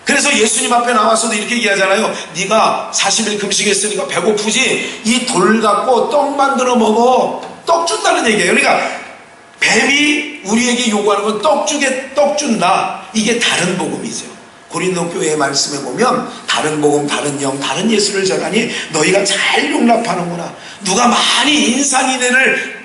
그래서 예수님 앞에 나와서도 이렇게 얘기하잖아요. 네가 40일 금식했으니까 배고프지? 이 돌 갖고 떡 만들어 먹어. 떡 준다는 얘기예요. 그러니까 뱀이 우리에게 요구하는 건 떡 준다. 이게 다른 복음이죠. 고린도 교회의 말씀에 보면 다른 복음, 다른 영, 다른 예수를 전하니 너희가 잘 용납하는구나. 누가 많이 인산인해를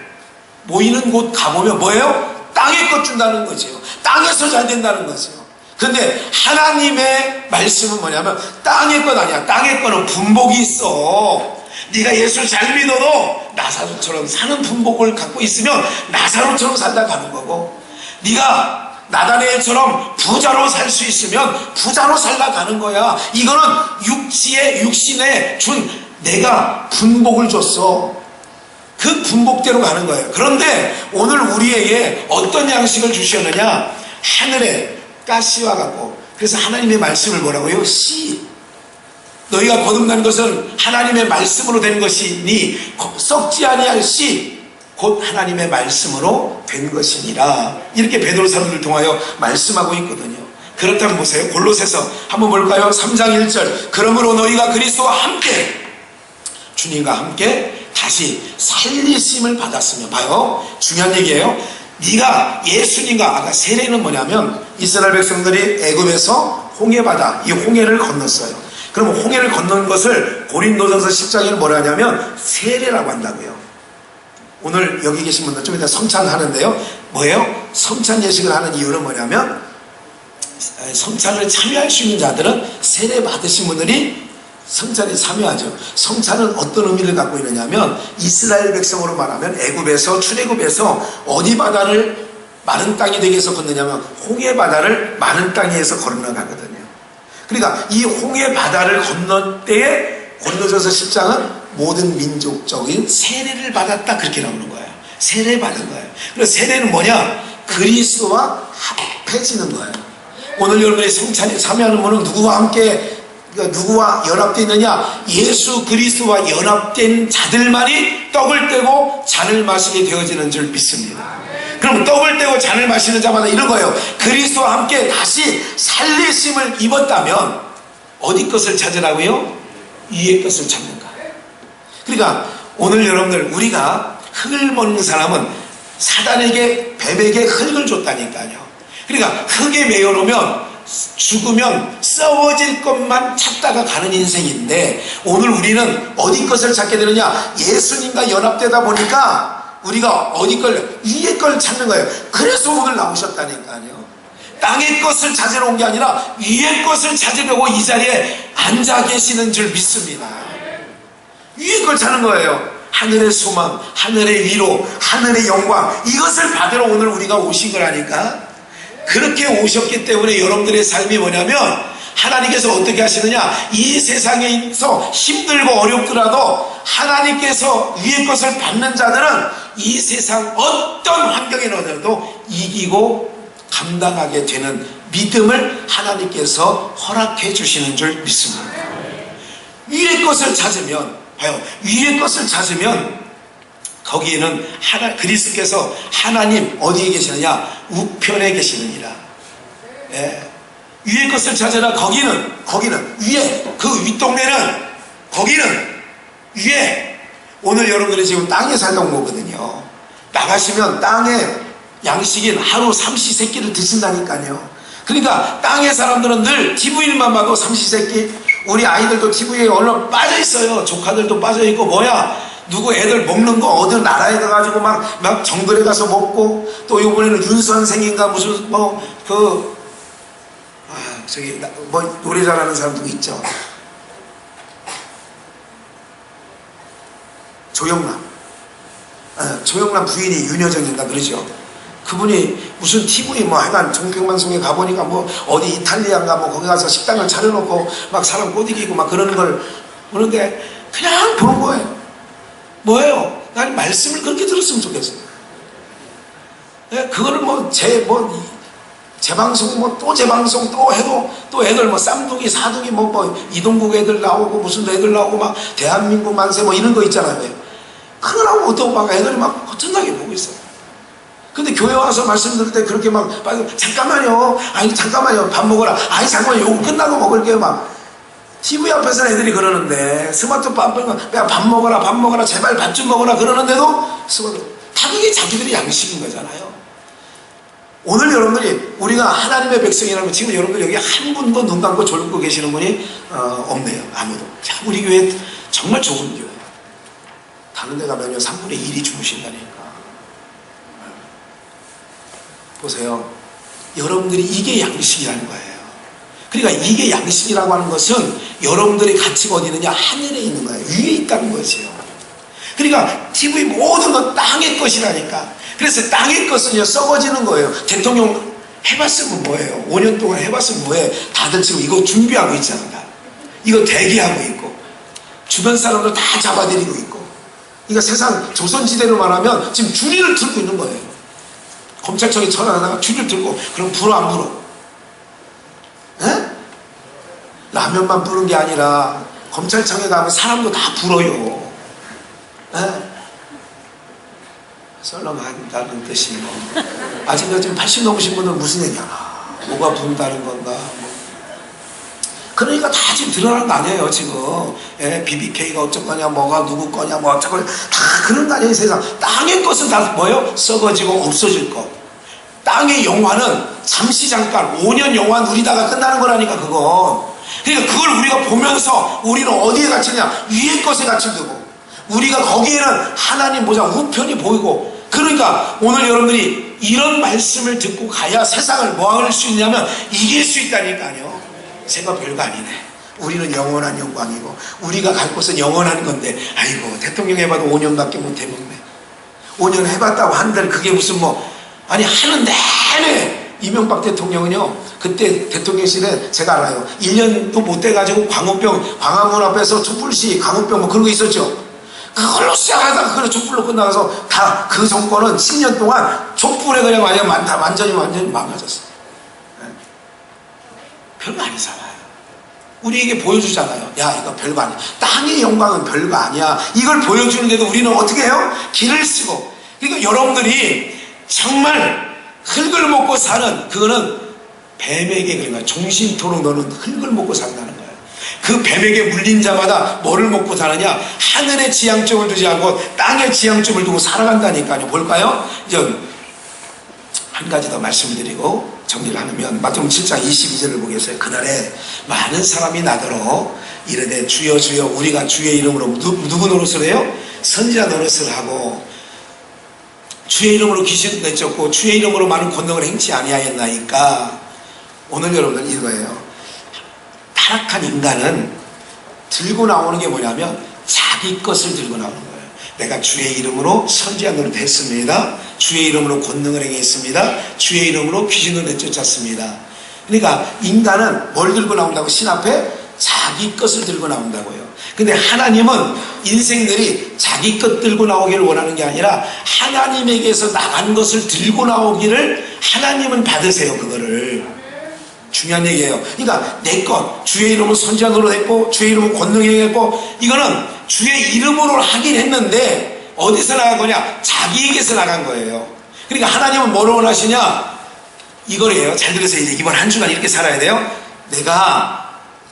모이는 곳 가보면 뭐예요? 땅의 것 준다는 거죠. 땅에서 잘 된다는 거죠. 근데 하나님의 말씀은 뭐냐면 땅의 것 아니야. 땅의 거는 분복이 있어. 네가 예수를 잘 믿어도 나사로처럼 사는 분복을 갖고 있으면 나사로처럼 살다 가는 거고, 네가 나다네엘처럼 부자로 살 수 있으면 부자로 살다 가는 거야. 이거는 육신에 준 내가 분복을 줬어. 그 분복대로 가는 거예요. 그런데 오늘 우리에게 어떤 양식을 주셨느냐? 하늘에 가시와 같고, 그래서 하나님의 말씀을 뭐라고요? 씨. 너희가 거듭난 것은 하나님의 말씀으로 된 것이니 썩지 아니할 씨, 곧 하나님의 말씀으로 된 것이니라. 이렇게 베드로 사도를 통하여 말씀하고 있거든요. 그렇다면 보세요. 골로새서 한번 볼까요? 3장 1절. 그러므로 너희가 그리스도와 함께, 주님과 함께 다시 살리심을 받았으면, 봐요, 중요한 얘기예요. 네가 예수님과, 아까 세례는 뭐냐면 이스라엘 백성들이 애굽에서 홍해바다, 이 홍해를 건넜어요. 그럼 홍해를 건넌 것을 고린도전서 10장에는 뭐라 하냐면 세례라고 한다고요. 오늘 여기 계신 분들 좀 이따 성찬을 하는데요. 뭐예요? 성찬 예식을 하는 이유는 뭐냐면 성찬을 참여할 수 있는 자들은 세례 받으신 분들이 성찬에 참여하죠. 성찬은 어떤 의미를 갖고 있느냐면 이스라엘 백성으로 말하면 애굽에서 출애굽에서 어디 바다를 마른 땅이 되게 해서 건너냐면 홍해 바다를 마른 땅에 해서 건너가거든요. 그러니까 이 홍해 바다를 건널 때에 고린도전서 10장은 모든 민족적인 세례를 받았다, 그렇게 나오는 거예요. 세례 받은 거예요. 그래서 세례는 뭐냐? 그리스도와 합해지는 거예요. 오늘 여러분의 성찬에 참여하는 분은 누구와 함께, 누구와 연합되어 있느냐? 예수 그리스도와 연합된 자들만이 떡을 떼고 잔을 마시게 되어지는 줄 믿습니다. 그럼 떡을 떼고 잔을 마시는 자마다 이런 거예요. 그리스도와 함께 다시 살리심을 입었다면 어디 것을 찾으라고요? 위의 것을 찾는가. 그러니까 오늘 여러분들, 우리가 흙을 먹는 사람은 사단에게, 뱀에게 흙을 줬다니까요. 그러니까 흙에 매여놓으면 죽으면 썩어질 것만 찾다가 가는 인생인데, 오늘 우리는 어디 것을 찾게 되느냐? 예수님과 연합되다 보니까 우리가 어디 걸, 위의 걸 찾는 거예요. 그래서 오늘 나오셨다니까요. 땅의 것을 찾으러 온 게 아니라 위의 것을 찾으려고 이 자리에 앉아 계시는 줄 믿습니다. 위의 걸 찾는 거예요. 하늘의 소망, 하늘의 위로, 하늘의 영광, 이것을 받으러 오늘 우리가 오신 거라니까. 그렇게 오셨기 때문에 여러분들의 삶이 뭐냐면, 하나님께서 어떻게 하시느냐, 이 세상에서 힘들고 어렵더라도 하나님께서 위의 것을 받는 자들은 이 세상 어떤 환경에 넣어도 이기고 감당하게 되는 믿음을 하나님께서 허락해 주시는 줄 믿습니다. 위의 것을 찾으면, 봐요, 위의 것을 찾으면 거기에는 그리스도께서 하나님 어디에 계시느냐? 우편에 계시느니라. 예. 위의 것을 찾으라. 거기는 위에, 그 윗동네는, 거기는 위에. 오늘 여러분들이 지금 땅에 살다 온 거거든요. 나가시면 땅에 양식인 하루 삼시세끼를 드신다니까요. 그러니까 땅의 사람들은 늘 TV만 봐도 삼시세끼, 우리 아이들도 TV에 얼른 빠져 있어요. 조카들도 빠져 있고, 뭐야, 누구 애들 먹는 거 어느 나라에 가가지고 막 정글에 가서 먹고, 또 이번에는 윤 선생인가 무슨 저기 뭐 노래 잘하는 사람 누구 있죠? 조영남 부인이 윤여정인가 그러죠. 그분이 무슨 TV 뭐 하여간 종편방송에 가보니까 뭐 어디 이탈리아인가 뭐 거기 가서 식당을 차려놓고 막 사람 꼬드기고 막 그러는 걸 보는데 그냥 보는 거예요. 뭐예요? 난 말씀을 그렇게 들었으면 좋겠어요. 그거를 재방송 또 재방송 또 해도 또 애들 뭐 쌍둥이 사둥이 뭐 이동국 애들 나오고 무슨 애들 나오고 막 대한민국 만세 뭐 이런 거 있잖아요. 그러라고 어떤 막 애들이 막 허전하게 보고 있어요. 근데 교회 와서 말씀 들을 때 그렇게 막 잠깐만요, 아니 잠깐만요, 밥 먹어라, 아니 잠깐만요, 요거 끝나고 먹을게요. 막 TV 앞에서 애들이 그러는데, 스마트폰 앞에서 밥 먹어라 제발 밥 좀 먹어라 그러는데도 다 그게 자기들이 양식인 거잖아요. 오늘 여러분들이, 우리가 하나님의 백성이라면 지금 여러분들 여기 한 분도 눈 감고 졸고 계시는 분이 없네요. 아무도. 참 우리 교회 정말 좋은 교회. 다른 데 가면요 3분의 1이 주무신다니까. 보세요. 여러분들이 이게 양식이라는 거예요. 그러니까 이게 양식이라고 하는 것은 여러분들의 가치가 어디 있느냐? 하늘에 있는 거예요. 위에 있다는 거지요. 그러니까 TV 모든 건 땅의 것이라니까. 그래서 땅의 것은요 썩어지는 거예요. 대통령 해봤으면 뭐예요? 5년 동안 해봤으면 뭐예요? 다들 지금 이거 준비하고 있잖아. 이거 대기하고 있고, 주변 사람들 다 잡아들이고 있고. 그러니까 세상 조선시대로 말하면 지금 줄이를 들고 있는 거예요. 검찰청에 전화하다가 줄을 들고, 그럼 불어 안 불어? 에? 라면만 부른 게 아니라 검찰청에 가면 사람도 다 불어요. 썰렁한다는 뜻이 뭐. 아직도 지금 80 넘으신 분은 무슨 얘기야? 뭐가 부른다는 건가? 그러니까 다 지금 드러나는 거 아니에요 지금. BBK가 어쩌거냐, 뭐가 누구 거냐, 뭐 어쩌거냐, 다 그런 거 아니에요. 세상 땅의 것은 다 뭐예요? 썩어지고 없어질 것. 땅의 영화는 잠시 잠깐 5년 영화 누리다가 끝나는 거라니까 그건. 그러니까 그걸 우리가 보면서 우리는 어디에 갇히냐? 위의 것에 갇히고, 우리가 거기에는 하나님 보자 우편이 보이고. 그러니까 오늘 여러분들이 이런 말씀을 듣고 가야 세상을 뭐 할 수 있냐면 이길 수 있다니까요. 생각 별거 아니네. 우리는 영원한 영광이고 우리가 갈 곳은 영원한 건데, 아이고 대통령 해봐도 5년밖에 못 해먹네. 5년 해봤다고 한들 그게 무슨 뭐, 아니 하는 내내. 이명박 대통령은요 그때 대통령실에 제가 알아요. 1년도 못 돼가지고 광화문 앞에서 촛불시 광우병 뭐 그런 거 있었죠. 그걸로 시작하다가 그걸 촛불로 끝나가서 다 그 정권은 10년 동안 촛불에 그냥 완전히 망가졌어요. 별거 아니잖아요. 우리에게 보여주잖아요. 야 이거 별거 아니야. 땅의 영광은 별거 아니야. 이걸 보여주는데도 우리는 어떻게 해요? 길을 쓰고. 그러니까 여러분들이 정말 흙을 먹고 사는, 그거는 뱀에게, 그러니까 종신토록 너는 흙을 먹고 산다는 거예요. 그 뱀에게 물린 자마다 뭐를 먹고 사느냐? 하늘의 지향점을 두지 않고 땅의 지향점을 두고 살아간다니까요. 볼까요? 이제 한 가지 더 말씀을 드리고 정리를 하면 마태복음 7장 22절을 보겠어요. 그날에 많은 사람이 나더러 이르되 주여 주여 우리가 주의 이름으로 누구 노릇을 해요? 선지자 노릇을 하고 주의 이름으로 귀신 내쫓고 주의 이름으로 많은 권능을 행치 아니하였나이까. 오늘 여러분들 이거예요. 타락한 인간은 들고 나오는 게 뭐냐면 자기 것을 들고 나오는 거예요. 내가 주의 이름으로 선지자 노릇 했습니다. 주의 이름으로 권능을 행했습니다. 주의 이름으로 귀신을 내쫓았습니다. 그러니까 인간은 뭘 들고 나온다고? 신 앞에 자기 것을 들고 나온다고요. 근데 하나님은 인생들이 자기 것 들고 나오기를 원하는 게 아니라 하나님에게서 나간 것을 들고 나오기를 하나님은 받으세요. 그거를. 중요한 얘기예요. 그러니까 내 것, 주의 이름으로 선지자 노릇했고 주의 이름으로 권능 행했고, 이거는 주의 이름으로 하긴 했는데 어디서 나간 거냐? 자기에게서 나간 거예요. 그러니까 하나님은 뭐로 원하시냐? 이거예요. 잘 들으세요. 이제 이번 한 주간 이렇게 살아야 돼요. 내가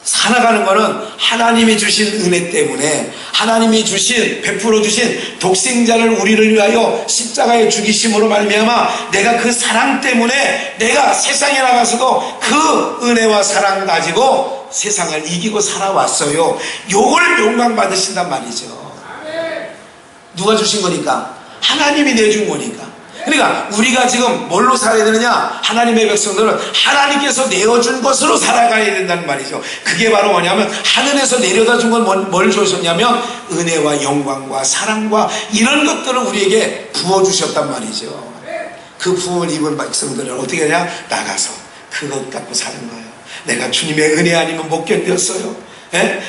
살아가는 거는 하나님이 주신 은혜 때문에, 하나님이 주신, 베풀어 주신 독생자를 우리를 위하여 십자가에 죽이심으로 말미암아 내가 그 사랑 때문에 내가 세상에 나가서도 그 은혜와 사랑 가지고 세상을 이기고 살아왔어요. 요걸 영광 받으신단 말이죠. 누가 주신 거니까? 하나님이 내준 거니까. 그러니까 우리가 지금 뭘로 살아야 되느냐? 하나님의 백성들은 하나님께서 내어준 것으로 살아가야 된다는 말이죠. 그게 바로 뭐냐면 하늘에서 내려다 준 건 뭘 주셨냐면 은혜와 영광과 사랑과 이런 것들을 우리에게 부어주셨단 말이죠. 그 부음을 입은 백성들은 어떻게 하냐? 나가서 그것 갖고 사는 거예요. 내가 주님의 은혜 아니면 못 견뎠어요. 예?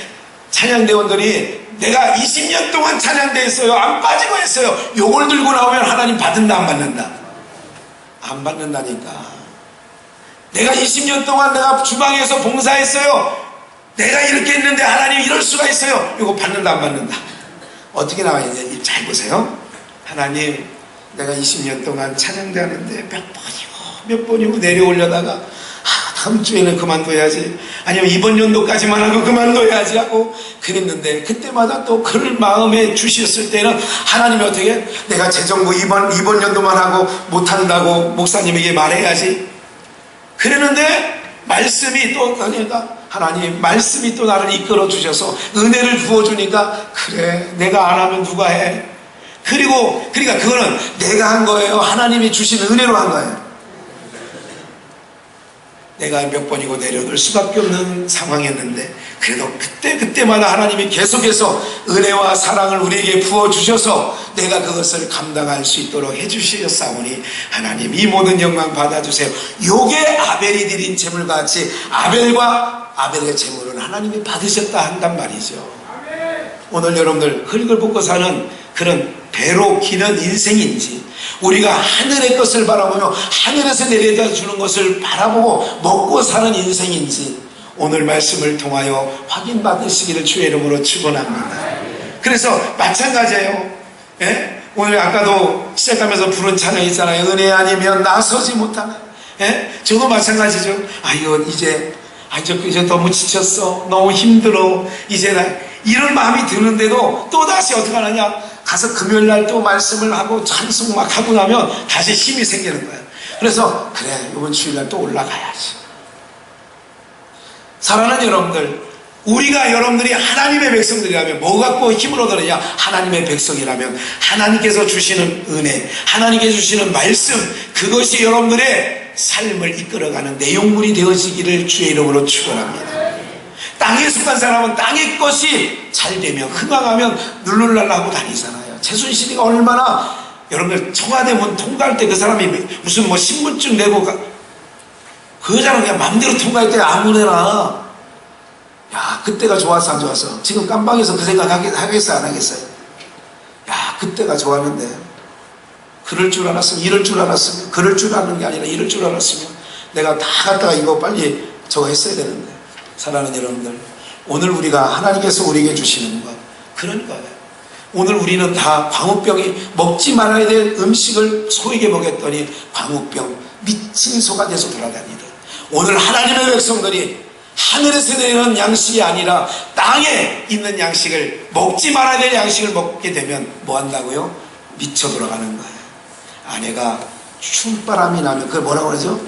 찬양대원들이 내가 20년 동안 찬양대했어요. 안 빠지고 했어요. 요걸 들고 나오면 하나님 받는다 안 받는다? 안 받는다니까. 내가 20년 동안 내가 주방에서 봉사했어요. 내가 이렇게 했는데 하나님 이럴 수가 있어요. 이거 받는다 안 받는다? 어떻게 나와있냐? 잘 보세요. 하나님, 내가 20년 동안 찬양대하는데 몇 번이고 내려올려다가 다음 주에는 그만둬야지, 아니면 이번 연도까지만 하고 그만둬야지 하고 그랬는데, 그때마다 또 그를 마음에 주셨을 때는 하나님이 어떻게, 내가 재정부 이번 연도만 하고 못한다고 목사님에게 말해야지 그랬는데, 말씀이 또 하나님 말씀이 또 나를 이끌어 주셔서 은혜를 부어주니까, 그래 내가 안 하면 누가 해. 그러니까 그거는 내가 한 거예요? 하나님이 주신 은혜로 한 거예요? 내가 몇 번이고 내려올 수밖에 없는 상황이었는데, 그래도 그때마다 하나님이 계속해서 은혜와 사랑을 우리에게 부어주셔서 내가 그것을 감당할 수 있도록 해주셨사오니 하나님 이 모든 영광 받아주세요. 요게 아벨이 드린 제물과 같이 아벨의 제물은 하나님이 받으셨다 한단 말이죠. 오늘 여러분들 흙을 볶고 사는 그런 배로 기는 인생인지, 우리가 하늘의 것을 바라보며 하늘에서 내려다 주는 것을 바라보고 먹고 사는 인생인지 오늘 말씀을 통하여 확인받으시기를 주의 이름으로 축원합니다. 그래서 마찬가지예요. 예? 오늘 아까도 시작하면서 부른 찬양 있잖아요. 은혜 아니면 나서지 못하나. 예? 저도 마찬가지죠. 이제 너무 지쳤어, 너무 힘들어, 이제 나 이런 마음이 드는데도 또다시 어떻게 하느냐, 가서 금요일날 또 말씀을 하고 찬송 막 하고 나면 다시 힘이 생기는 거예요. 그래서 그래 이번 주일날 또 올라가야지. 사랑하는 여러분들, 우리가 여러분들이 하나님의 백성들이라면 뭐 갖고 힘을 얻느냐? 하나님의 백성이라면 하나님께서 주시는 은혜, 하나님께서 주시는 말씀, 그것이 여러분들의 삶을 이끌어가는 내용물이 되어지기를 주의 이름으로 축원합니다. 땅에 속한 사람은 땅의 것이 잘 되면 흥황하면 룰룰랄라 하고 다니잖아요. 최순실이가 얼마나, 여러분들 청와대 문 통과할 때 그 사람이 무슨 신분증 내고 그 여자는 그냥 마음대로 통과할 때 아무데나. 야, 그때가 좋았어 안 좋았어? 지금 깜방에서 그 생각 하겠어요 안 하겠어요? 야, 그때가 좋았는데 그럴 줄 알았으면, 이럴 줄 알았으면, 그럴 줄 아는 게 아니라 이럴 줄 알았으면 내가 다 갖다가 이거 빨리 저거 했어야 되는데. 사랑하는 여러분들, 오늘 우리가 하나님께서 우리에게 주시는 것, 그런 거예요. 오늘 우리는 다 광우병이 먹지 말아야 될 음식을 소에게 먹였더니 광우병 미친 소가 돼서 돌아다니다. 오늘 하나님의 백성들이 하늘에서 내리는 양식이 아니라 땅에 있는 양식을, 먹지 말아야 될 양식을 먹게 되면 뭐 한다고요? 미쳐 돌아가는 거예요. 아내가 춤바람이 나면 그걸 뭐라고 그러죠?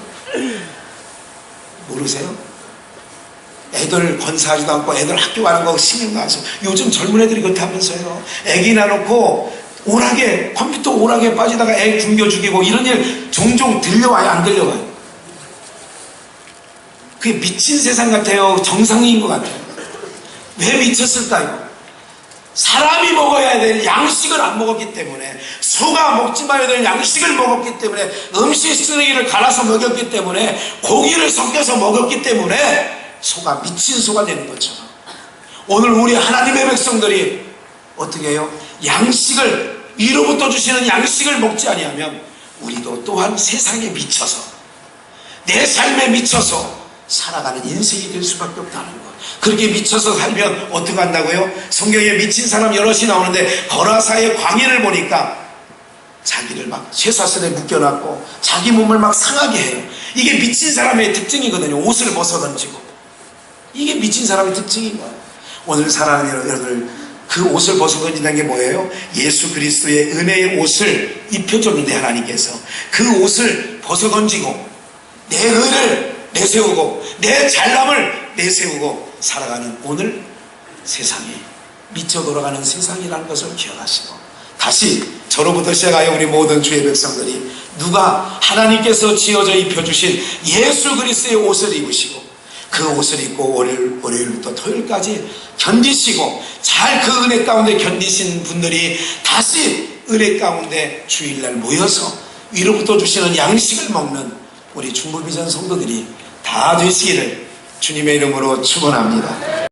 모르세요? 애들 건사하지도 않고 애들 학교 가는 거 신경 안 써. 요즘 젊은 애들이 그렇다면서요. 애기 낳아놓고 오락에, 컴퓨터 오락에 빠지다가 애 굶겨 죽이고 이런 일 종종 들려와요, 안 들려와요? 그게 미친 세상 같아요? 정상인 것 같아요? 왜 미쳤을까요? 사람이 먹어야 될 양식을 안 먹었기 때문에, 소가 먹지 말아야 될 양식을 먹었기 때문에, 음식 쓰레기를 갈아서 먹였기 때문에, 고기를 섞여서 먹었기 때문에 소가 미친 소가 되는 거죠. 오늘 우리 하나님의 백성들이 어떻게 해요? 양식을, 위로부터 주시는 양식을 먹지 아니하면 우리도 또한 세상에 미쳐서, 내 삶에 미쳐서 살아가는 인생이 될 수밖에 없다는 것. 그렇게 미쳐서 살면 어떻게 한다고요? 성경에 미친 사람 여럿이 나오는데 거라사의 광해를 보니까 자기를 막 쇠사슬에 묶여놨고 자기 몸을 막 상하게 해요. 이게 미친 사람의 특징이거든요. 옷을 벗어던지고. 이게 미친 사람의 특징인 거예요. 오늘 사랑하는 여러분들, 그 옷을 벗어던진다는 게 뭐예요? 예수 그리스도의 은혜의 옷을 입혀줬는데 하나님께서 그 옷을 벗어던지고 내 의를 내세우고 내 잘남을 내세우고 살아가는 오늘 세상에 미쳐 돌아가는 세상이라는 것을 기억하시고, 다시 저로부터 시작하여 우리 모든 주의 백성들이 누가 하나님께서 지어져 입혀주신 예수 그리스도의 옷을 입으시고 그 옷을 입고 월요일부터 토요일까지 견디시고 잘 그 은혜 가운데 견디신 분들이 다시 은혜 가운데 주일날 모여서 위로부터 주시는 양식을 먹는 우리 중부비전 성도들이 다 되시기를 주님의 이름으로 축원합니다.